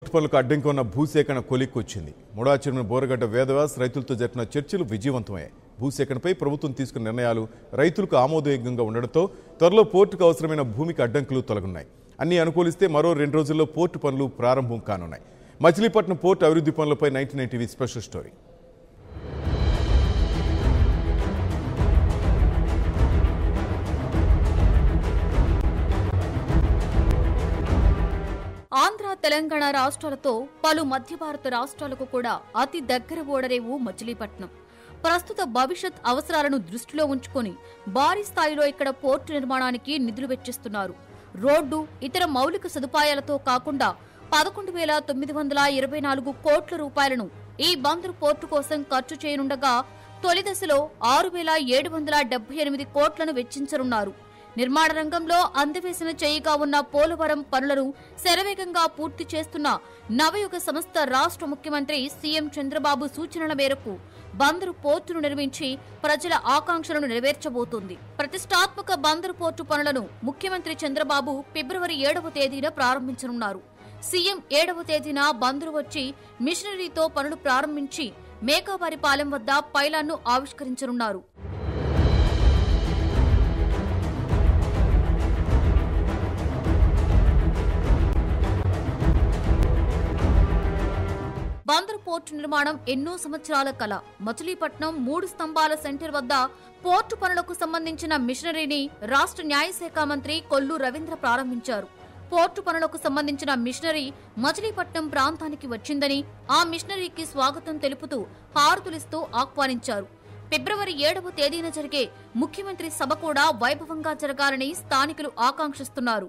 పనులకు అడ్డంకి ఉన్న భూసేకరణ కొలిక్కొచ్చింది. ముడాచెరువున బోరగడ్డ వేదవ్యాస్ రైతులతో జరిపిన చర్చలు విజయవంతమయ్యాయి. భూసేకరణపై ప్రభుత్వం తీసుకున్న నిర్ణయాలు రైతులకు ఆమోదయోగ్యంగా ఉండడంతో త్వరలో పోర్టుకు అవసరమైన భూమికి అడ్డంకులు తొలగున్నాయి. అన్ని అనుకూలిస్తే మరో 2 రోజుల్లో పోర్టు పనులు ప్రారంభం కానున్నాయి. మచిలీపట్నం పోర్టు అభివృద్ధి పనులపై 99 TV special story. Andhra Telangana రాష్ట్రాలతో పలు మధ్య భారత రాష్ట్రాలకు కూడా అతి దగ్గర ఓడరేవు మచిలీపట్నం. ప్రస్తుత భవిష్యత్ అవసరాలను దృష్టిలో ఉంచుకొని భారీ స్థాయిలో ఇక్కడ పోర్టు నిర్మాణానికి నిధులు వెచ్చిస్తున్నారు. రోడ్డు, ఇతర మౌలిక సదుపాయాలతో కాకుండా 11,924 కోట్ల రూపాయలను ఈ బందరు పోర్టు కోసం ఖర్చు చేయనుండగా తొలి దశలో 6,778 కోట్లను వెచ్చించనున్నారు. నిర్మాణ రంగంలో అందవేసిన చేయిగా ఉన్న పోలవరం పనులను శరవేగంగా పూర్తి చేస్తున్న నవయుగ సంస్థ రాష్ట్ర ముఖ్యమంత్రి సీఎం చంద్రబాబు సూచనల మేరకు బందరు పోర్టును నిర్మించి ప్రజల ఆకాంక్షలను నెరవేర్చబోతోంది. ప్రతిష్టాత్మక బందరు పోర్టు పనులను ముఖ్యమంత్రి చంద్రబాబు ఫిబ్రవరి 7వ తేదీన ప్రారంభించనున్నారు. సీఎం 7వ తేదీన బందరు వచ్చి మిషనరీతో పనులు ప్రారంభించి మేకావారిపాలెం వద్ద పైలాన్ను ఆవిష్కరించనున్నారు. బందరు పోర్టు నిర్మాణం ఎన్నో సంవత్సరాల కల. మచిలీపట్నం 3 స్తంభాల సెంటర్ వద్ద పోర్టు పనులకు సంబంధించిన మిషనరీని రాష్ట్ర న్యాయశాఖ మంత్రి కొల్లు రవీంద్ర ప్రారంభించారు. పోర్టు పనులకు సంబంధించిన మిషనరీ మచిలీపట్నం ప్రాంతానికి వచ్చిందని, ఆ మిషనరీకి స్వాగతం తెలుపుతూ హారతులిస్తూ ఆహ్వానించారు. ఫిబ్రవరి 7వ తేదీన జరిగే ముఖ్యమంత్రి సభ కూడా వైభవంగా జరగాలని స్థానికులు ఆకాంక్షిస్తున్నారు.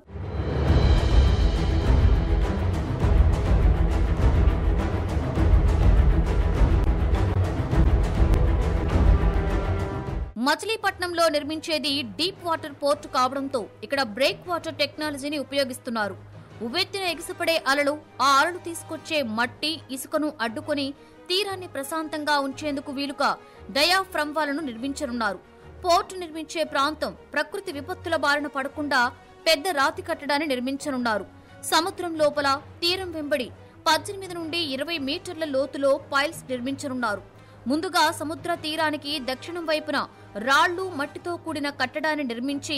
మచిలీపట్నంలో నిర్మించేది డీప్ వాటర్ పోర్టు కావడంతో ఇక్కడ బ్రేక్ వాటర్ టెక్నాలజీని ఉపయోగిస్తున్నారు. ఉవ్వెత్తిన ఎగిసిపడే అలలు, ఆ అలలు తీసుకొచ్చే మట్టి, ఇసుకను అడ్డుకొని తీరాన్ని ప్రశాంతంగా ఉంచేందుకు వీలుగా డయాఫ్రమ్ వాలను నిర్మించనున్నారు. పోర్టు నిర్మించే ప్రాంతం ప్రకృతి విపత్తుల బారిన పడకుండా పెద్ద రాతి కట్టడాన్ని నిర్మించనున్నారు. సముద్రం లోపల తీరం వెంబడి 18 నుండి 20 మీటర్ల లోతులో పైల్స్ నిర్మించనున్నారు. ముందుగా సముద్ర తీరానికి దక్షిణం వైపున రాళ్లు, మట్టితో కూడిన కట్టడాన్ని నిర్మించి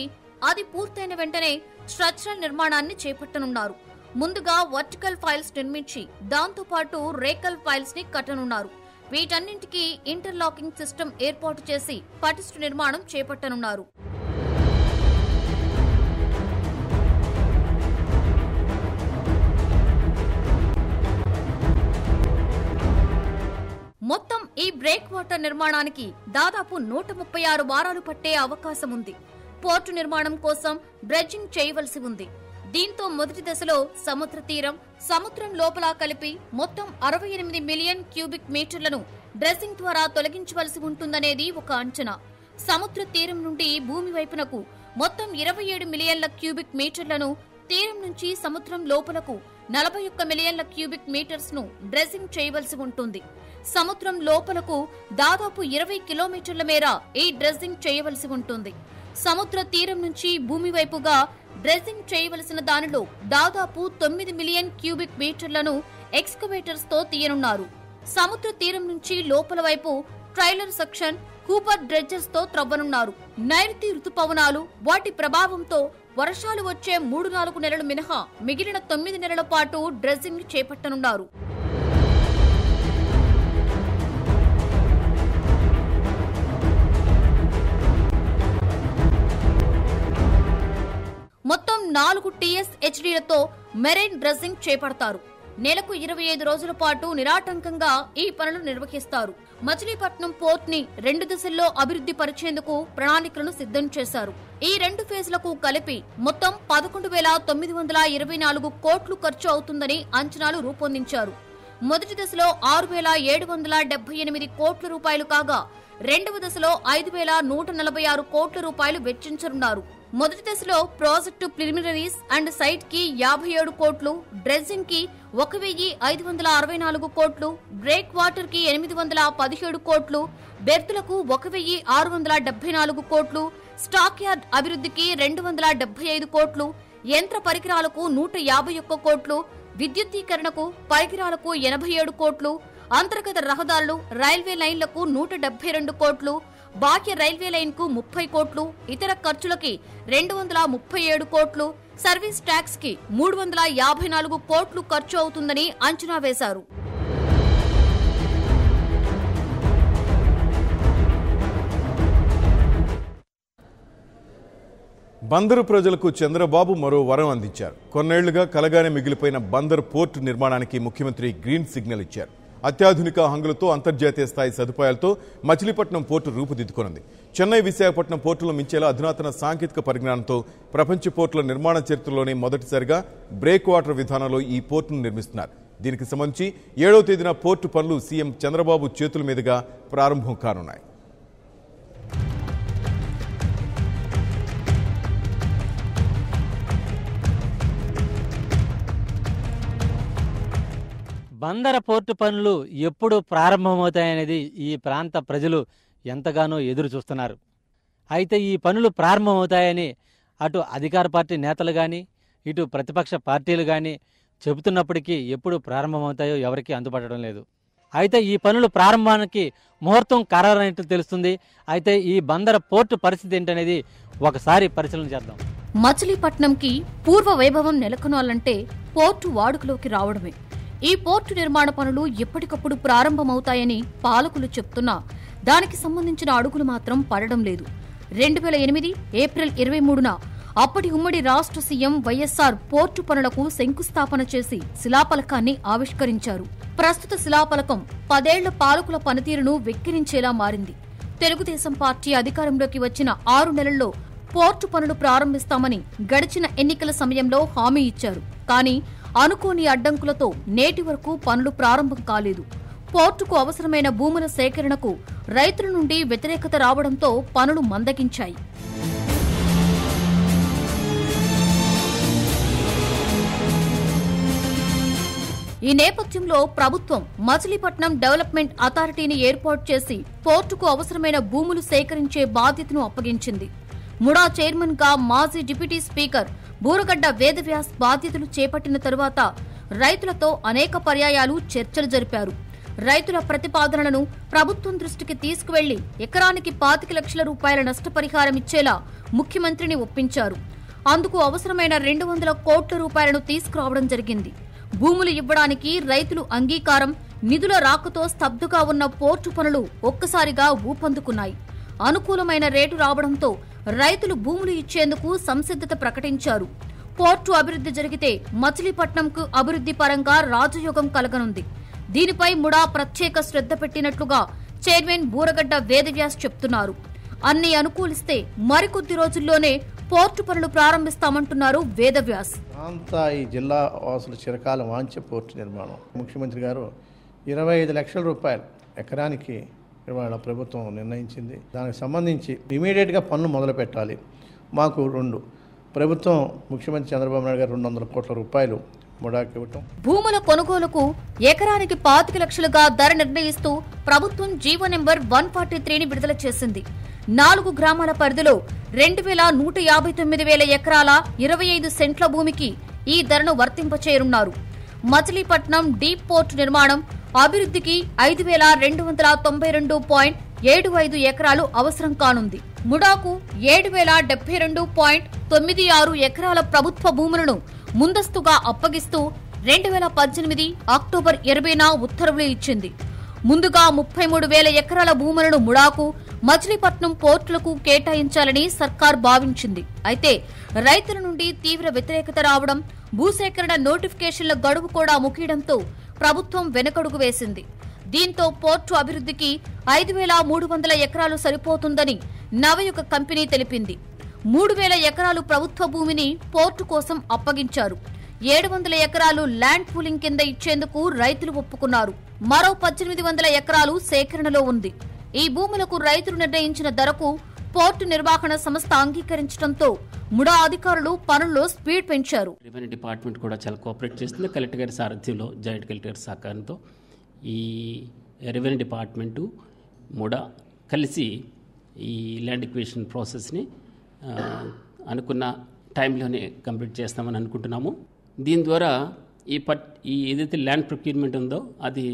అది పూర్తయిన వెంటనే స్ట్రక్చరల్ నిర్మాణాన్ని చేపట్టనున్నారు. ముందుగా వర్టికల్ ఫైల్స్ నిర్మించి దాంతోపాటు రేకల్ ఫైల్స్ ని కట్టనున్నారు. వీటన్నింటికీ ఇంటర్లాకింగ్ సిస్టమ్ ఏర్పాటు చేసి పటిష్ట నిర్మాణం చేపట్టనున్నారు. మొత్తం ఈ బ్రేక్ వాటర్ నిర్మాణానికి దాదాపు 136 వారాలు పట్టే అవకాశం ఉంది. పోర్టు నిర్మాణం కోసం బ్రెడ్జింగ్ చేయవలసి ఉంది. దీంతో మొదటి దశలో సముద్ర తీరం, సముద్రం లోపల కలిపి మొత్తం 68 మిలియన్ క్యూబిక్ మీటర్లను డ్రెస్సింగ్ ద్వారా తొలగించవలసి ఉంటుందనేది ఒక అంచనా. సముద్ర తీరం నుండి భూమి వైపునకు మొత్తం 27 మిలియన్ల క్యూబిక్ మీటర్లను, తీరం నుంచి సముద్రం లోపలకు 41 మిలియన్ల క్యూబిక్ మీటర్స్ ను డ్రెస్సింగ్ చేయవలసి ఉంటుంది. సముద్రం లోపలకు దాదాపు 20 కిలోమీటర్ల మేర ఈ డ్రెస్సింగ్ చేయవలసి ఉంటుంది. సముద్ర తీరం నుంచి భూమి వైపుగా డ్రెస్సింగ్ చేయవలసిన దానిలో దాదాపు 9 మిలియన్ క్యూబిక్ మీటర్లను ఎక్స్కవేటర్స్ తో తీయనున్నారు. సముద్ర తీరం నుంచి లోపల వైపు ట్రైలర్ సెక్షన్, కూపర్ డ్రెడ్జర్స్ తో త్రవ్వనున్నారు. నైరుతి ఋతుపవనాలు, వాటి ప్రభావంతో వర్షాలు వచ్చే 3-4 నెలలు మినహా మిగిలిన 9 నెలల పాటు డ్రెస్సింగ్ చేపట్టనున్నారు. మొత్తం 4 TSHDలతో మెరైన్ డ్రెస్సింగ్ చేపడతారు. నెలకు 25 రోజుల పాటు నిరాటంకంగా ఈ పనులు నిర్వహిస్తారు. మచిలీపట్నం పోర్ట్ ని 2 దశల్లో అభివృద్ధి పరిచేందుకు ప్రణాళికలను సిద్ధం చేశారు. ఈ 2 ఫేజ్లకు కలిపి మొత్తం 11,924 కోట్లు ఖర్చు అవుతుందని అంచనాలు రూపొందించారు. మొదటి దశలో 6,778 కోట్ల రూపాయలు కాగా, రెండవ దశలో 5,146 కోట్ల రూపాయలు వెచ్చించనున్నారు. మొదటి దశలో ప్రాజెక్టు ప్రిలిమినరీస్ అండ్ సైట్ కి 57 కోట్లు, డ్రెస్సింగ్ కి 1,564 కోట్లు, బ్రేక్ వాటర్ కి 817 కోట్లు, బెర్తులకు 1,674 కోట్లు, స్టాక్ యార్డ్ అభివృద్ధికి 275 కోట్లు, యంత్ర పరికరాలకు 151 కోట్లు, విద్యుద్దీకరణకు, పరికరాలకు 87 కోట్లు, అంతర్గత రహదారులు, రైల్వే లైన్లకు 172 కోట్లు, బాహ్య రైల్వే లైన్ కు 30 కోట్లు, ఇతర ఖర్చులకి 237 కోట్లు, సర్వీస్ ట్యాక్స్ కి 354 కోట్లు ఖర్చు అవుతుందని అంచనా వేశారు. బందరు ప్రజలకు చంద్రబాబు మరో వరం అందించారు. కొన్నేళ్లుగా కలగానే మిగిలిపోయిన బందరు పోర్టు నిర్మాణానికి ముఖ్యమంత్రి గ్రీన్ సిగ్నల్ ఇచ్చారు. అత్యాధునిక హంగులతో, అంతర్జాతీయ స్థాయి సదుపాయాలతో మచిలీపట్నం పోర్టు రూపుదిద్దుకొనుంది. చెన్నై, విశాఖపట్నం పోర్టులను మించేలా అధునాతన సాంకేతిక పరిజ్ఞానంతో ప్రపంచ పోర్టుల నిర్మాణ చరిత్రలోనే మొదటిసారిగా బ్రేక్ వాటర్ విధానంలో ఈ పోర్టును నిర్మిస్తున్నారు. దీనికి సంబంధించి 7వ తేదీన పోర్టు పనులు సీఎం చంద్రబాబు చేతుల మీదుగా ప్రారంభం కానున్నాయి. బందర పోర్టు పనులు ఎప్పుడు ప్రారంభమవుతాయనేది ఈ ప్రాంత ప్రజలు ఎంతగానో ఎదురు చూస్తున్నారు. అయితే ఈ పనులు ప్రారంభమవుతాయని అటు అధికార పార్టీ నేతలు కానీ, ఇటు ప్రతిపక్ష పార్టీలు కానీ చెబుతున్నప్పటికీ ఎప్పుడు ప్రారంభమవుతాయో ఎవరికీ అందుపడడం లేదు. అయితే ఈ పనులు ప్రారంభానికి ముహూర్తం ఖరారైనట్టు తెలుస్తుంది. అయితే ఈ బందర పోర్టు పరిస్థితి ఏంటనేది ఒకసారి పరిశీలన చేద్దాం. మచిలీపట్నంకి పూర్వ వైభవం నెలకొనాలంటే పోర్టు వాడుకలోకి రావడమే. ఈ పోర్టు నిర్మాణ పనులు ఎప్పటికప్పుడు ప్రారంభమవుతాయని పాలకులు చెప్తున్నా దానికి సంబంధించిన అడుగులు మాత్రం పడడం లేదు. 2008 ఏప్రిల్ 23న అప్పటి ఉమ్మడి రాష్ట్ర సీఎం వైఎస్ఆర్ పోర్టు పనులకు శంకుస్థాపన చేసి శిలాఫలకాన్ని ఆవిష్కరించారు. ప్రస్తుత శిలాఫలకం 10 ఏళ్ల పాలకుల పనితీరును వెక్కిరించేలా మారింది. తెలుగుదేశం పార్టీ అధికారంలోకి వచ్చిన 6 నెలల్లో పోర్టు పనులు ప్రారంభిస్తామని గడిచిన ఎన్నికల సమయంలో హామీ ఇచ్చారు. కానీ అనుకోని అడ్డంకులతో నేటి వరకు పనులు ప్రారంభం కాలేదు. పోర్టుకు అవసరమైన భూముల సేకరణకు రైతుల నుండి వ్యతిరేకత రావడంతో పనులు మందగించాయి. ఈ నేపథ్యంలో ప్రభుత్వం మచిలీపట్నం డెవలప్మెంట్ అథారిటీని ఏర్పాటు చేసి పోర్టుకు అవసరమైన భూములు సేకరించే బాధ్యతను అప్పగించింది. ముడా చైర్మన్ గా మాజీ డిప్యూటీ స్పీకర్ బూరగడ్డ వేదవ్యాస్ బాధ్యతలు చేపట్టిన తరువాత రైతులతో అనేక పర్యాయాలు చర్చలు జరిపారు. రైతుల ప్రతిపాదనలను ప్రభుత్వం దృష్టికి తీసుకువెళ్లి ఎకరానికి 25 లక్షల రూపాయల నష్టపరిహారం ఇచ్చేలా ముఖ్యమంత్రిని ఒప్పించారు. అందుకు అవసరమైన 200 కోట్ల రూపాయలను తీసుకురావడం జరిగింది. భూములు ఇవ్వడానికి రైతులు అంగీకారం, నిధుల రాకతో స్తబ్దుగా ఉన్న పోర్టు పనులు ఒక్కసారిగా ఊపందుకున్నాయి. అనుకూలమైన రేటు రావడంతో రైతులు భూములు ఇచ్చేందుకు సంసిద్ధత ప్రకటించారు. పోర్టు అభివృద్ధి జరిగితే మచిలీపట్నంకు అభివృద్ధి పరంగా రాజయోగం కలగనుంది. దీనిపై ముడా ప్రత్యేక శ్రద్ధ పెట్టినట్లుగా చైర్మన్ బూరగడ్డ వేదవ్యాస్ చెప్తున్నారు. అన్ని అనుకూలిస్తే మరికొద్ది రోజుల్లోనే పోర్టు పనులు ప్రారంభిస్తామంటున్నారు వేదవ్యాస్. ఈ జిల్లా వాసుల చిరకాల వాంఛ పోర్టు నిర్మాణం ముఖ్యమంత్రి గారు 25 లక్షల రూపాయలు ఎకరానికి ఇవాళ ప్రభుత్వం నిర్ణయించింది. దానికి సంబంధించి ఇమీడియట్గా పనులు మొదలు పెట్టాలి. మాకు ప్రభుత్వం ముఖ్యమంత్రి చంద్రబాబు నాయుడు గారు 200 కోట్ల రూపాయలు ముడాకి ఇవ్వటం. భూముల కొనుగోలుకు ఎకరానికి 25 లక్షలుగా ధర నిర్ణయిస్తూ ప్రభుత్వం జీవో నెంబర్ 143ని విడుదల చేసింది. 4 గ్రామాల పరిధిలో 2,159,000 ఎకరాల 25 సెంట్ల భూమికి ఈ ధరను వర్తింపచేయనున్నారు. మచిలీపట్నం డీప్ పోర్టు నిర్మాణం, అభివృద్ధికి 5,292.75 ఎకరాలు అవసరం కానుంది. ముడాకు 7,072.96 ఎకరాల ప్రభుత్వ భూములను ముందస్తుగా అప్పగిస్తూ 2018 అక్టోబర్ 20న ఉత్తర్వులు ఇచ్చింది. ముందుగా 33,000 ఎకరాల భూములను ముడాకు, మచిలీపట్నం పోర్టులకు కేటాయించాలని సర్కార్ భావించింది. అయితే రైతుల నుండి తీవ్ర వ్యతిరేకత రావడం, భూసేకరణ నోటిఫికేషన్ల గడువు కూడా ముగియడంతో ప్రభుత్వం వెనకడుగు వేసింది. దీంతో పోర్టు అభివృద్ధికి 5,300 ఎకరాలు సరిపోతుందని నవయుగ కంపెనీ తెలిపింది. 3,000 ఎకరాలు ప్రభుత్వ భూమిని పోర్టు కోసం అప్పగించారు. 700 ఎకరాలు ల్యాండ్ పూలింగ్ కింద ఇచ్చేందుకు రైతులు ఒప్పుకున్నారు. మరో 1,800 ఎకరాలు సేకరణలో ఉంది. ఈ భూములకు రైతులు నిర్ణయించిన ధరకు పోర్టు నిర్వహణ సంస్థ అంగీకరించడంతో ముడా అధికారులు పనుల్లో స్పీడ్ పెంచారు. రెవెన్యూ డిపార్ట్మెంట్ కూడా చాలా కోఆపరేట్ చేస్తుంది. కలెక్టర్ గారి సారథ్యంలో జాయింట్ కలెక్టర్ సహకారంతో ఈ రెవెన్యూ డిపార్ట్మెంటు ముడా కలిసి ఈ ల్యాండ్ ఎక్విజిషన్ ప్రాసెస్ని అనుకున్న టైంలోనే కంప్లీట్ చేస్తామని అనుకుంటున్నాము. దీని ద్వారా ఈ ఏదైతే ల్యాండ్ ప్రొక్యూర్మెంట్ ఉందో అది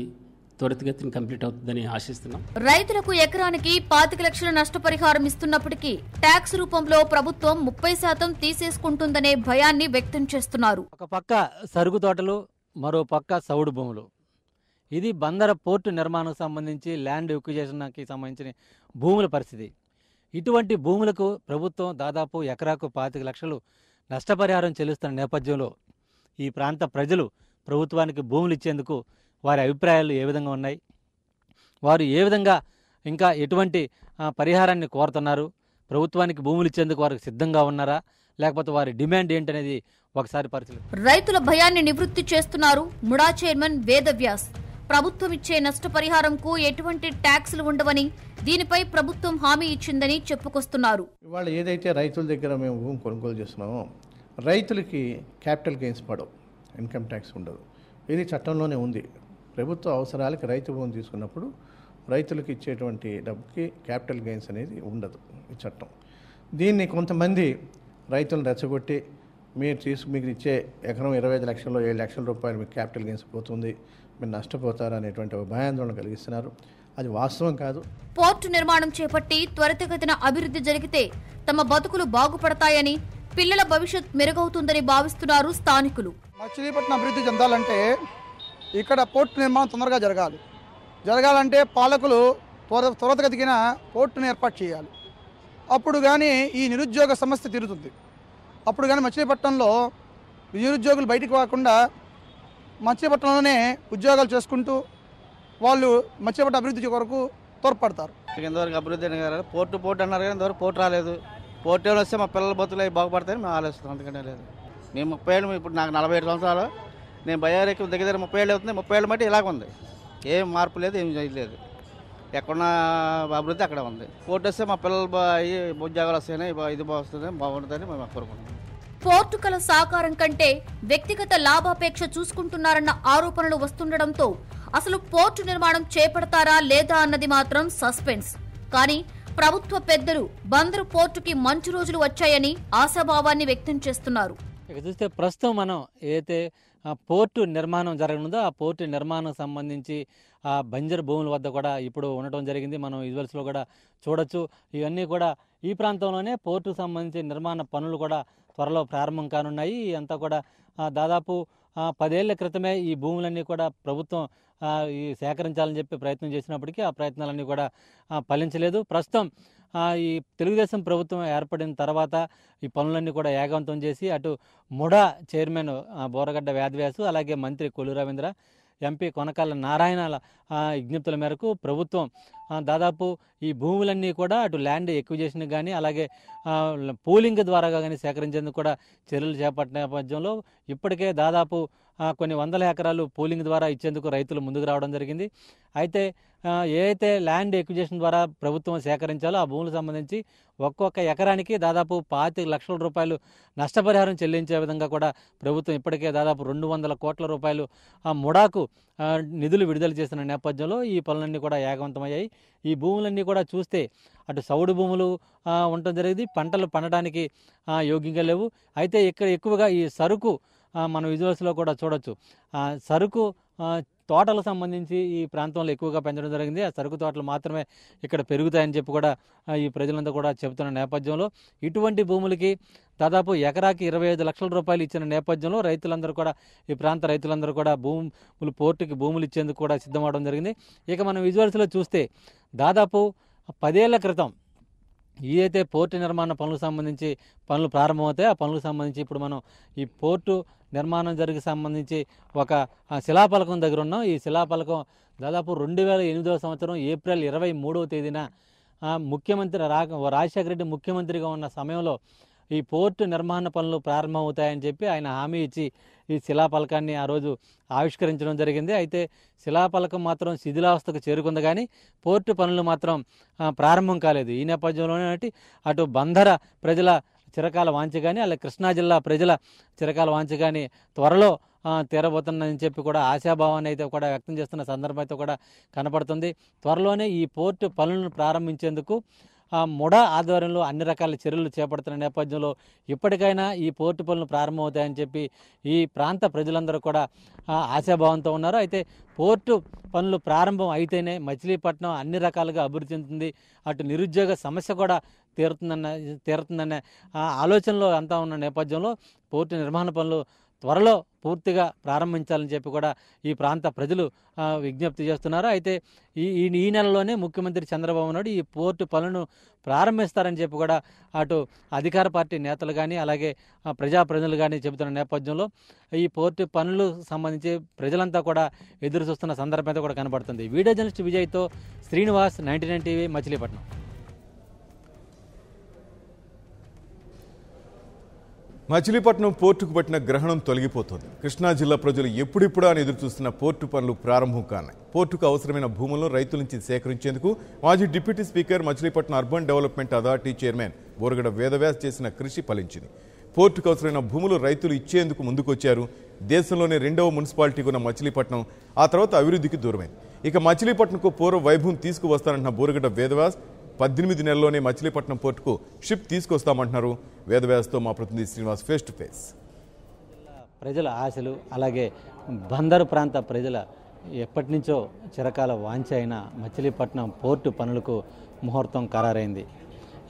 త్వరితగతిని కంప్లీట్ అవుతుందని ఆశిస్తున్నాం. రైతులకు ఎకరానికి 25 లక్షల నష్టపరిహారం ఇస్తున్నప్పటికీ ట్యాక్స్ రూపంలో ప్రభుత్వం 30% తీసేసుకుంటుందనే భయాన్ని వ్యక్తం చేస్తున్నారు. ఒక పక్క సరుకు తోటలు, మరో పక్క సౌడు భూములు. ఇది బందర పోర్టు నిర్మాణం సంబంధించి ల్యాండ్ ఎక్విజిషన్కి సంబంధించిన భూముల పరిస్థితి. ఇటువంటి భూములకు ప్రభుత్వం దాదాపు ఎకరాకు 25 లక్షలు నష్టపరిహారం చెల్లిస్తున్న నేపథ్యంలో ఈ ప్రాంత ప్రజలు ప్రభుత్వానికి భూములు ఇచ్చేందుకు వారి అభిప్రాయాలు ఏ విధంగా ఉన్నాయి, వారు ఏ విధంగా ఇంకా ఎటువంటి పరిహారాన్ని కోరుతున్నారు, ప్రభుత్వానికి భూములు ఇచ్చేందుకు వారికి సిద్ధంగా ఉన్నారా, లేకపోతే వారి డిమాండ్ ఏంటనేది ఒకసారి పరిశీలిద్దాం. రైతుల భయాన్ని నివృత్తి చేస్తున్నారు ముడా చైర్మన్ వేదవ్యాస్. ప్రభుత్వం ఇచ్చే నష్టపరిహారంకు ఎటువంటి ట్యాక్సులు ఉండవని, దీనిపై ప్రభుత్వం హామీ ఇచ్చిందని చెప్పుకొస్తున్నారు. ఇవాళ ఏదైతే రైతుల దగ్గర మేము భూమి కొనుగోలు చేస్తున్నామో రైతులకి క్యాపిటల్ గెయిన్స్ పడవు, ఇన్కమ్ ట్యాక్స్ ఉండదు. ఇది చట్టంలోనే ఉంది. ప్రభుత్వ అవసరాలకి రైతు భూమి తీసుకున్నప్పుడు రైతులకు ఇచ్చేటువంటి డబ్బుకి క్యాపిటల్ గెయిన్స్ అనేది ఉండదు ఈ చట్టం. దీన్ని కొంతమంది రైతులను రెచ్చగొట్టి మీకు ఇచ్చే ఎకరం 25 లక్షల్లో 7 లక్షల రూపాయలు మీకు క్యాపిటల్ గెయిన్స్ పోతుంది, మీరు నష్టపోతారు అనేటువంటి ఒక భయాందోళన కలిగిస్తున్నారు. అది వాస్తవం కాదు. పోర్టు నిర్మాణం చేపట్టి త్వరితగతిన అభివృద్ధి జరిగితే తమ బతుకులు బాగుపడతాయని, పిల్లల భవిష్యత్ మెరుగవుతుందని భావిస్తున్నారు స్థానికులు. మచిలీపట్నం అభివృద్ధి చెందాలంటే ఇక్కడ పోర్టు నిర్మాణం తొందరగా జరగాలంటే పాలకులు త్వరితగతిన పోర్టును ఏర్పాటు చేయాలి. అప్పుడు కానీ ఈ నిరుద్యోగ సమస్య తీరుతుంది. అప్పుడు కానీ మచిలీపట్నంలో నిరుద్యోగులు బయటకు కాకుండా మచిలీపట్నంలోనే ఉద్యోగాలు చేసుకుంటూ వాళ్ళు మచిలీపట్నం అభివృద్ధి కొరకు తోడ్పడతారు. ఇంతవరకు అభివృద్ధి పోర్టు అన్నారు కానీ ఇంతవరకు పోర్టు రాలేదు. పోర్టు ఏమైనా వస్తే మా పిల్లల బతుకులు అవి బాగుపడతాయని మేము ఆలోచిస్తాం. అందుకనే లేదు. మేము 30 ఏళ్ళు, ఇప్పుడు నాకు 47 సంవత్సరాలు, నేను బయ్యారెక్కి దగ్గర 30 ఏళ్ళు అవుతుంది. 30 ఏళ్ళ బట్టి ఇలాగ ఉంది. ఏం మార్పు లేదు, ఏం చేయలేదు. ఎక్కడున్న అభివృద్ధి అక్కడ ఉంది. పోర్టు వస్తే మా పిల్లలు ఉద్యోగాలు వస్తాయని, ఇది వస్తుంది, బాగుంటుందని మేము కోరుకుంటున్నాం. పోర్టు కల సాకారం కంటే వ్యక్తిగత లాభాపేక్ష చూసుకుంటున్నారన్న ఆరోపణలు వస్తుండటంతో అసలు పోర్టు నిర్మాణం చేపడతారా లేదా అన్నది మాత్రం సస్పెన్స్. కానీ ప్రభుత్వ పెద్దలు బందరు పోర్టుకి మంచి రోజులు వచ్చాయని ఆశాభావాన్ని వ్యక్తం చేస్తున్నారు. ఇక చూస్తే ప్రస్తుతం మనం ఏదైతే పోర్టు నిర్మాణం జరగనుందో ఆ పోర్టు నిర్మాణం సంబంధించి ఆ బంజరు భూముల వద్ద కూడా ఇప్పుడు ఉండటం జరిగింది. మనం విజువల్స్లో కూడా చూడొచ్చు. ఇవన్నీ కూడా ఈ ప్రాంతంలోనే పోర్టుకు సంబంధించి నిర్మాణ పనులు కూడా త్వరలో ప్రారంభం కానున్నాయి. అంతా కూడా దాదాపు 10 ఏళ్ల క్రితమే ఈ భూములన్నీ కూడా ప్రభుత్వం ఈ సేకరించాలని చెప్పి ప్రయత్నం చేసినప్పటికీ ఆ ప్రయత్నాలన్నీ కూడా ఫలించలేదు. ప్రస్తుతం ఈ తెలుగుదేశం ప్రభుత్వం ఏర్పడిన తర్వాత ఈ పనులన్నీ కూడా ఏకవంతం చేసి అటు ముడా చైర్మన్ బోరగడ్డ వేదవ్యాసు, అలాగే మంత్రి కొల్లు రవీంద్ర, ఎంపీ కొనకాల నారాయణల విజ్ఞప్తుల మేరకు ప్రభుత్వం దాదాపు ఈ భూములన్నీ కూడా అటు ల్యాండ్ ఎక్విజిషన్ కానీ అలాగే పూలింగ్ ద్వారా కానీ సేకరించేందుకు కూడా చర్యలు చేపట్టిన నేపథ్యంలో ఇప్పటికే దాదాపు కొన్ని వందల ఎకరాలు పూలింగ్ ద్వారా ఇచ్చేందుకు రైతులు ముందుకు రావడం జరిగింది. అయితే ఏదైతే ల్యాండ్ ఎక్విజిషన్ ద్వారా ప్రభుత్వం సేకరించాలో ఆ భూములకు సంబంధించి ఒక్కొక్క ఎకరానికి దాదాపు 25 లక్షల రూపాయలు నష్టపరిహారం చెల్లించే విధంగా కూడా ప్రభుత్వం ఇప్పటికే దాదాపు 200 కోట్ల రూపాయలు ముడాకు నిధులు విడుదల చేసిన నేపథ్యంలో ఈ పనులన్నీ కూడా ఏకవంతమయ్యాయి. ఈ భూములన్నీ కూడా చూస్తే అటు సౌడు భూములు ఉండటం జరిగింది, పంటలు పండడానికి యోగ్యంగా లేవు. అయితే ఇక్కడ ఎక్కువగా ఈ సరుకు మనం విజువల్స్లో కూడా చూడొచ్చు. సరుకు తోటలకు సంబంధించి ఈ ప్రాంతంలో ఎక్కువగా పెంచడం జరిగింది. ఆ సరుకు తోటలు మాత్రమే ఇక్కడ పెరుగుతాయని చెప్పి కూడా ఈ ప్రజలంతా కూడా చెబుతున్న నేపథ్యంలో ఇటువంటి భూములకి దాదాపు ఎకరాకి 25 లక్షల రూపాయలు ఇచ్చిన నేపథ్యంలో రైతులందరూ కూడా ఈ ప్రాంత రైతులందరూ కూడా భూములు పోర్టుకి భూములు ఇచ్చేందుకు కూడా సిద్ధమవడం జరిగింది. ఇక మనం విజువల్స్లో చూస్తే దాదాపు 10 ఏళ్ల క్రితం ఏదైతే పోర్టు నిర్మాణ పనులకు సంబంధించి పనులు ప్రారంభమవుతాయి ఆ పనులకు సంబంధించి ఇప్పుడు మనం ఈ పోర్టు నిర్మాణం జరిగి సంబంధించి ఒక శిలాఫలకం దగ్గర ఉన్నాం. ఈ శిలాఫలకం దాదాపు 2008 సంవత్సరం ఏప్రిల్ 23వ తేదీన ముఖ్యమంత్రి రాజశేఖర రెడ్డి ముఖ్యమంత్రిగా ఉన్న సమయంలో ఈ పోర్టు నిర్మాణ పనులు ప్రారంభమవుతాయని చెప్పి ఆయన హామీ ఇచ్చి ఈ శిలాఫలకాన్ని ఆ రోజు ఆవిష్కరించడం జరిగింది. అయితే శిలాఫలకం మాత్రం శిథిలావస్థకు చేరుకుంది కానీ పోర్టు పనులు మాత్రం ప్రారంభం కాలేదు. ఈ నేపథ్యంలోనే అటు బందర ప్రజల చిరకాల వాంఛ కానీ అలాగే కృష్ణా జిల్లా ప్రజల చిరకాల వాంఛ కానీ త్వరలో తీరబోతుందని చెప్పి కూడా ఆశాభావాన్ని అయితే కూడా వ్యక్తం చేస్తున్న సందర్భం అయితే కూడా కనపడుతుంది. త్వరలోనే ఈ పోర్టు పనులను ప్రారంభించేందుకు ముడా ఆధ్వర్యంలో అన్ని రకాల చర్యలు చేపడుతున్న నేపథ్యంలో ఇప్పటికైనా ఈ పోర్టు పనులు ప్రారంభమవుతాయని చెప్పి ఈ ప్రాంత ప్రజలందరూ కూడా ఆశాభావంతో ఉన్నారు. అయితే పోర్టు పనులు ప్రారంభం అయితేనే మచిలీపట్నం అన్ని రకాలుగా అభివృద్ధి చెందుతుంది, అటు నిరుద్యోగ సమస్య కూడా తీరుతుందనే ఆలోచనలో అంతా ఉన్న నేపథ్యంలో పోర్టు నిర్మాణ పనులు త్వరలో పూర్తిగా ప్రారంభించాలని చెప్పి కూడా ఈ ప్రాంత ప్రజలు విజ్ఞప్తి చేస్తున్నారు. అయితే ఈ నెలలోనే ముఖ్యమంత్రి చంద్రబాబు నాయుడు ఈ పోర్టు పనులను ప్రారంభిస్తారని చెప్పి కూడా అటు అధికార పార్టీ నేతలు కానీ అలాగే ప్రజాప్రతినిధులు కానీ చెబుతున్న నేపథ్యంలో ఈ పోర్టు పనులు సంబంధించి ప్రజలంతా కూడా ఎదురు చూస్తున్న సందర్భం అయితే కూడా కనబడుతుంది. వీడియో జర్నలిస్ట్ విజయ్తో శ్రీనివాస్, 99 టీవీ, మచిలీపట్నం. మచిలీపట్నం పోర్టుకు పట్టిన గ్రహణం తొలగిపోతోంది. కృష్ణా జిల్లా ప్రజలు ఎప్పుడిప్పుడా అని ఎదురుచూస్తున్న పోర్టు పనులు ప్రారంభం కానున్నాయి. పోర్టుకు అవసరమైన భూములను రైతుల నుంచి సేకరించేందుకు మాజీ deputy speaker, Machilipatnam urban development authority chairman Boragadda Vedavyas చేసిన కృషి ఫలించింది. పోర్టుకు అవసరమైన భూములు రైతులు ఇచ్చేందుకు ముందుకొచ్చారు. దేశంలోనే 2వ మున్సిపాలిటీగా ఉన్న మచిలీపట్నం ఆ తర్వాత అభివృద్ధికి దూరమైంది. ఇక మచిలీపట్నంకు పూర్వ వైభవం తీసుకువస్తానంటున్న బోరగడ్డ వేదవ్యాస్ 18 నెలల్లోనే మచిలీపట్నం పోర్టుకు షిప్ తీసుకొస్తామంటున్నారు. వేదవ్యాస్తో మా ప్రతినిధి శ్రీనివాస్ ఫేస్ టు ఫేస్. ప్రజల ఆశలు అలాగే బందరు ప్రాంత ప్రజల ఎప్పటి నుంచో చిరకాల వాంఛ అయిన మచిలీపట్నం పోర్టు పనులకు ముహూర్తం ఖరారైంది.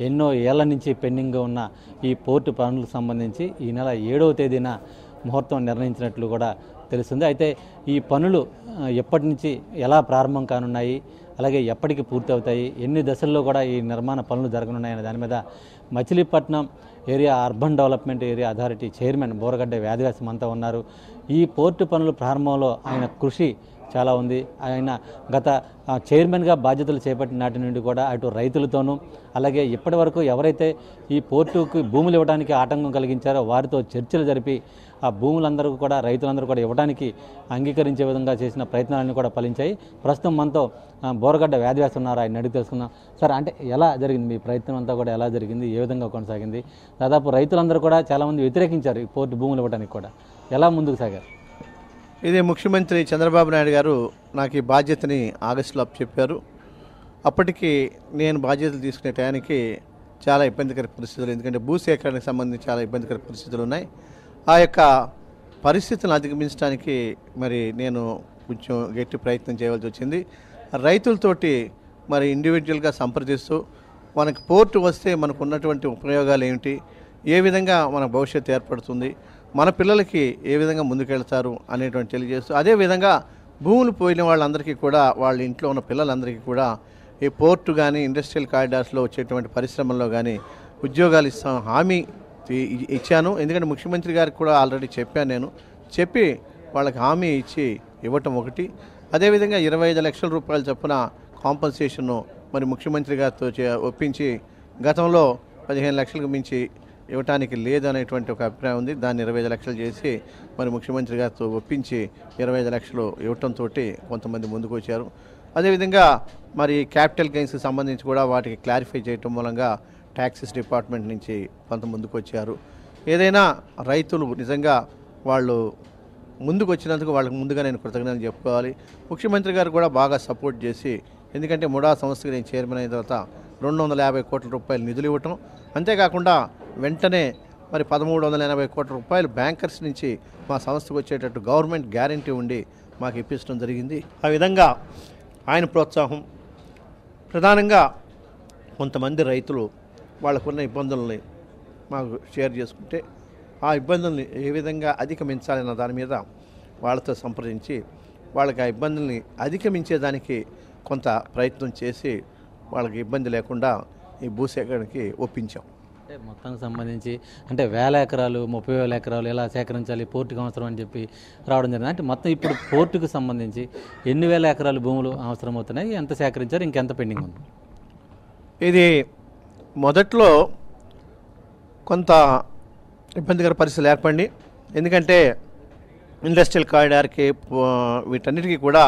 ఎన్నో ఏళ్ల నుంచి పెండింగ్గా ఉన్న ఈ పోర్టు పనులకు సంబంధించి ఈ నెల 7వ తేదీన ముహూర్తం నిర్ణయించినట్లు కూడా తెలుస్తుంది. అయితే ఈ పనులు ఎప్పటి నుంచి ఎలా ప్రారంభం కానున్నాయి, అలాగే ఎప్పటికి పూర్తి అవుతాయి, ఎన్ని దశల్లో కూడా ఈ నిర్మాణ పనులు జరగనున్నాయనే దాని మీద Machilipatnam area urban development area authority chairman Boragadda Vedavyasam అంతా ఉన్నారు. ఈ పోర్టు పనుల ప్రారంభంలో ఆయన కృషి చాలా ఉంది. ఆయన గత చైర్మన్గా బాధ్యతలు చేపట్టిన నాటి నుండి కూడా అటు రైతులతోనూ అలాగే ఇప్పటి వరకు ఎవరైతే ఈ పోర్టుకు భూములు ఇవ్వడానికి ఆటంకం కలిగించారో వారితో చర్చలు జరిపి ఆ భూములందరూ కూడా రైతులందరూ కూడా ఇవ్వడానికి అంగీకరించే విధంగా చేసిన ప్రయత్నాలన్నీ కూడా ఫలించాయి. ప్రస్తుతం మనతో బోరగడ్డ వేదవ్యాసం ఉన్నారు. ఆయన అడిగి తెలుసుకుందాం. సార్, అంటే ఎలా జరిగింది మీ ప్రయత్నం అంతా కూడా, ఎలా జరిగింది, ఏ విధంగా కొనసాగింది? దాదాపు రైతులందరూ కూడా చాలామంది వ్యతిరేకించారు ఈ పోర్టు భూములు ఇవ్వడానికి కూడా. ఎలా ముందుకు సాగారు? ఇది ముఖ్యమంత్రి చంద్రబాబు నాయుడు గారు నాకు ఈ బాధ్యతని ఆగస్టులో చెప్పారు. అప్పటికి నేను బాధ్యతలు తీసుకునే టయానికి చాలా ఇబ్బందికర పరిస్థితులు, ఎందుకంటే భూసేకరణకు సంబంధించి చాలా ఇబ్బందికర పరిస్థితులు ఉన్నాయి. ఆ యొక్క పరిస్థితులను అధిగమించడానికి మరి నేను కొంచెం గట్టి ప్రయత్నం చేయవలసి వచ్చింది. రైతులతోటి మరి ఇండివిజువల్గా సంప్రదిస్తూ మనకు పోర్టు వస్తే మనకు ఉన్నటువంటి ఉపయోగాలు ఏమిటి, ఏ విధంగా మన భవిష్యత్తు ఏర్పడుతుంది, మన పిల్లలకి ఏ విధంగా ముందుకెళ్తారు అనేటువంటి తెలియజేస్తూ, అదేవిధంగా భూములు పోయిన వాళ్ళందరికీ కూడా వాళ్ళ ఇంట్లో ఉన్న పిల్లలందరికీ కూడా ఈ పోర్టు కానీ ఇండస్ట్రియల్ కారిడార్స్లో వచ్చేటువంటి పరిశ్రమల్లో కానీ ఉద్యోగాలు ఇస్తాం హామీ ఇచ్చాను. ఎందుకంటే ముఖ్యమంత్రి గారికి కూడా ఆల్రెడీ చెప్పాను. నేను చెప్పి వాళ్ళకి హామీ ఇచ్చి ఇవ్వటం ఒకటి, అదేవిధంగా 25 లక్షల రూపాయల చొప్పున కాంపన్సేషన్ను మరి ముఖ్యమంత్రి గారితో ఒప్పించి గతంలో 15 లక్షలకు మించి ఇవ్వటానికి లేదనేటువంటి ఒక అభిప్రాయం ఉంది. దాన్ని 25 లక్షలు చేసి మరి ముఖ్యమంత్రి గారితో ఒప్పించి 25 లక్షలు ఇవ్వటంతో కొంతమంది ముందుకు వచ్చారు. అదేవిధంగా మరి క్యాపిటల్ గెయిన్స్కి సంబంధించి కూడా వాటికి క్లారిఫై చేయటం మూలంగా ట్యాక్సెస్ డిపార్ట్మెంట్ నుంచి కొంత ముందుకు వచ్చారు. ఏదైనా రైతులు నిజంగా వాళ్ళు ముందుకు వచ్చినందుకు వాళ్ళకి ముందుగా నేను కృతజ్ఞతలు చెప్పుకోవాలి. ముఖ్యమంత్రి గారు కూడా బాగా సపోర్ట్ చేసి, ఎందుకంటే ముడా సంస్థకి నేను చైర్మన్ అయిన తర్వాత 250 కోట్ల రూపాయలు నిధులు ఇవ్వటం, అంతేకాకుండా వెంటనే మరి 1380 కోట్ల రూపాయలు బ్యాంకర్స్ నుంచి మా సంస్థకు వచ్చేటట్టు గవర్నమెంట్ గ్యారంటీ ఉండి మాకు ఇప్పించడం జరిగింది. ఆ విధంగా ఆయన ప్రోత్సాహం, ప్రధానంగా కొంతమంది రైతులు వాళ్ళకున్న ఇబ్బందుల్ని మాకు షేర్ చేసుకుంటే ఆ ఇబ్బందుల్ని ఏ విధంగా అధిగమించాలన్న దాని మీద వాళ్ళతో సంప్రదించి వాళ్ళకి ఆ ఇబ్బందుల్ని అధిగమించేదానికి కొంత ప్రయత్నం చేసి వాళ్ళకి ఇబ్బంది లేకుండా ఈ భూసేకరణకి ఒప్పించాం. అంటే మొత్తానికి సంబంధించి అంటే 1000 ఎకరాలు 30,000 ఎకరాలు ఎలా సేకరించాలి, పోర్టుకు అవసరం అని చెప్పి రావడం జరిగింది. అంటే మొత్తం ఇప్పుడు పోర్టుకు సంబంధించి ఎన్ని వేల ఎకరాలు భూములు అవసరం అవుతున్నాయి, ఎంత సేకరించారు, ఇంకెంత పెండింగ్ ఉంది? ఇది మొదట్లో కొంత ఇబ్బందికర పరిస్థితులు ఏర్పడి, ఎందుకంటే ఇండస్ట్రియల్ కారిడార్కి వీటన్నిటికీ కూడా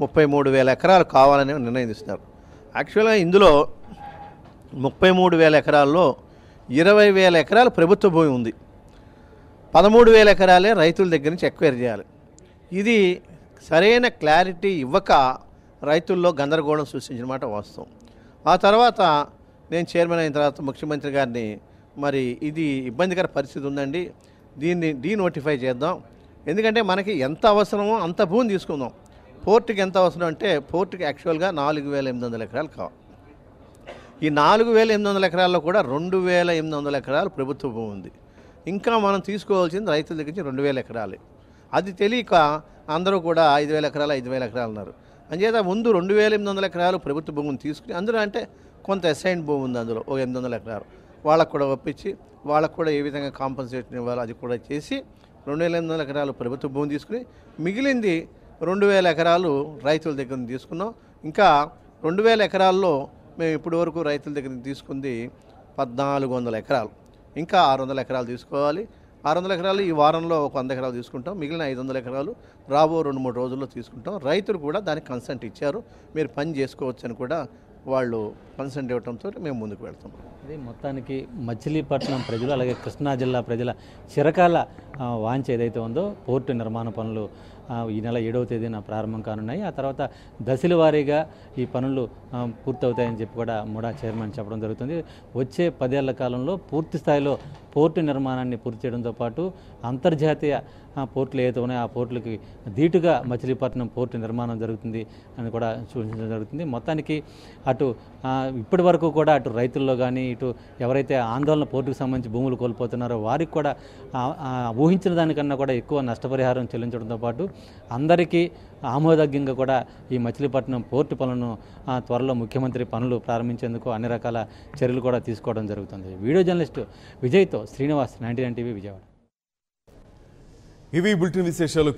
33,000 ఎకరాలు కావాలని నిర్ణయం తీసుకున్నారు. యాక్చువల్గా ఇందులో 33,000 ఎకరాల్లో 20,000 ఎకరాలు ప్రభుత్వ భూమి ఉంది, 13,000 ఎకరాలే రైతుల దగ్గర నుంచి ఎక్వైర్ చేయాలి. ఇది సరైన క్లారిటీ ఇవ్వక రైతుల్లో గందరగోళం సృష్టించిన మాట వాస్తవం. ఆ తర్వాత నేను చైర్మన్ అయిన తర్వాత ముఖ్యమంత్రి గారిని మరి ఇది ఇబ్బందికర పరిస్థితి ఉందండి, దీన్ని డీనోటిఫై చేద్దాం, ఎందుకంటే మనకి ఎంత అవసరమో అంత భూమిని తీసుకుందాం. పోర్టుకి ఎంత అవసరం అంటే పోర్టుకి యాక్చువల్గా 4,800 ఎకరాలు కావాలి. ఈ 4,800 ఎకరాల్లో కూడా 2,800 ఎకరాలు ప్రభుత్వ భూమి ఉంది. ఇంకా మనం తీసుకోవాల్సింది రైతుల దగ్గర నుంచి 2,000 ఎకరాలు. అది తెలియక అందరూ కూడా 5,000 ఎకరాలు 5,000 ఎకరాలు అన్నారు. అంచేత ముందు 2,800 ఎకరాలు ప్రభుత్వ భూమిని తీసుకుని, అందులో అంటే కొంత అసైన్ భూమి ఉంది, అందులో ఒక 800 ఎకరాలు వాళ్ళకు కూడా ఒప్పించి వాళ్ళకు కూడా ఏ విధంగా కాంపన్సేషన్ ఇవ్వాలో అది కూడా చేసి 2,800 ఎకరాలు ప్రభుత్వ భూమి తీసుకుని మిగిలింది 2,000 ఎకరాలు రైతుల దగ్గర నుంచి తీసుకున్నాం. ఇంకా 2,000 ఎకరాల్లో మేము ఇప్పటి వరకు రైతుల దగ్గర నుంచి తీసుకుంది 1,400 ఎకరాలు. ఇంకా 600 ఎకరాలు తీసుకోవాలి. 600 ఎకరాలు ఈ వారంలో ఒక 100 ఎకరాలు తీసుకుంటాం. మిగిలిన 500 ఎకరాలు రాబో 2-3 రోజుల్లో తీసుకుంటాం. రైతులు కూడా దానికి కన్సెంట్ ఇచ్చారు, మీరు పని చేసుకోవచ్చు అని కూడా వాళ్ళు కన్సెంట్ ఇవ్వడంతో మేము ముందుకు వెళ్తాం. ఇది మొత్తానికి మచిలీపట్నం ప్రజలు అలాగే కృష్ణా జిల్లా ప్రజల చిరకాల వాంఛ ఏదైతే ఉందో పోర్టు నిర్మాణ పనులు ఈ నెల 7వ తేదీన ప్రారంభం కానున్నాయి. ఆ తర్వాత దశల వారీగా ఈ పనులు పూర్తవుతాయని చెప్పి కూడా ముడా చైర్మన్ చెప్పడం జరుగుతుంది. వచ్చే 10 ఏళ్ల కాలంలో పూర్తి స్థాయిలో పోర్టు నిర్మాణాన్ని పూర్తి చేయడంతో పాటు అంతర్జాతీయ పోర్టులు ఏదైతే ఉన్నాయో ఆ పోర్టులకి ధీటుగా మచిలీపట్నం పోర్టు నిర్మాణం జరుగుతుంది అని కూడా సూచించడం జరుగుతుంది. మొత్తానికి అటు ఇప్పటి వరకు కూడా అటు రైతుల్లో కానీ ఇటు ఎవరైతే ఆందోళన పోర్టుకు సంబంధించి భూములు కోల్పోతున్నారో వారికి కూడా ఊహించిన దానికన్నా కూడా ఎక్కువ నష్టపరిహారం చెల్లించడంతో పాటు అందరికీ ఆమోదయోగ్యంగా కూడా ఈ మచిలీపట్నం పోర్టు పనులను త్వరలో ముఖ్యమంత్రి పనులు ప్రారంభించేందుకు అన్ని రకాల చర్యలు కూడా తీసుకోవడం జరుగుతుంది. వీడియో జర్నలిస్టు విజయ్తో శ్రీనివాస్, 99 టీవీ విజయవాడ. ఇవి బులెటిన్ విశేషాలు.